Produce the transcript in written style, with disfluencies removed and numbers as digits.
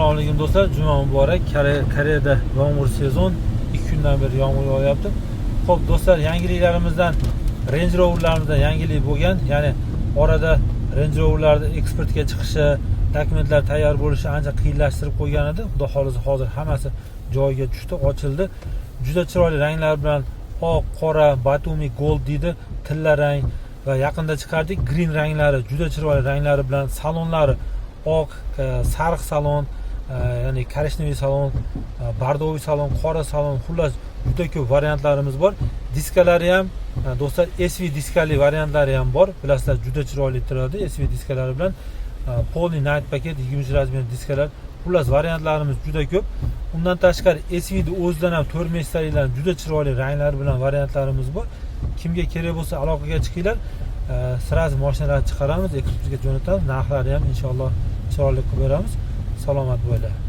Assalomu alaykum do'stlar, juma muborak. Koreyada yomg'ir sezon, 2 kundan beri yomg'ir yog'yapti. Xo'p do'stlar, yangiliklarimizdan Range Rover'larimizda yangilik bo'lgan, ya'ni orada Range Rover'larning eksportga chiqishi, dokumentlar tayyor bo'lishi ancha qiyinlashtirib qo'ygan edi. Xudo xolisa hozir hammasi joyiga tushdi, ochildi. Juda chiroyli ranglar bilan oq, qora, Batumi Gold deydi, tilla rang va yaqinda chiqardik green ranglari, juda chiroyli ranglari bilan salonlari oq, sariq salon, ya'ni korishneviy salon, bordoviy salon, qora salon, xullas juda ko'p variantlarimiz bor. Diskalari ham do'stlar SV diskali variantlari ham bor. Bilasizlar, juda chiroyli turadi SV diskalari bilan. Poly Night paket 20 razmer diskalar. Xullas variantlarimiz juda ko'p. Undan tashqari SV'ni o'zidan ham 4 mestaliklar juda chiroyli ranglar bilan variantlarimiz bor. Kimga kerak bo'lsa aloqaga chiqinglar. Sirasi mashinalarni chiqaramiz, eksportga jo'natamiz. Narxlari ham inshaalloh chiroyli qilib beramiz. Salomat bo'linglar.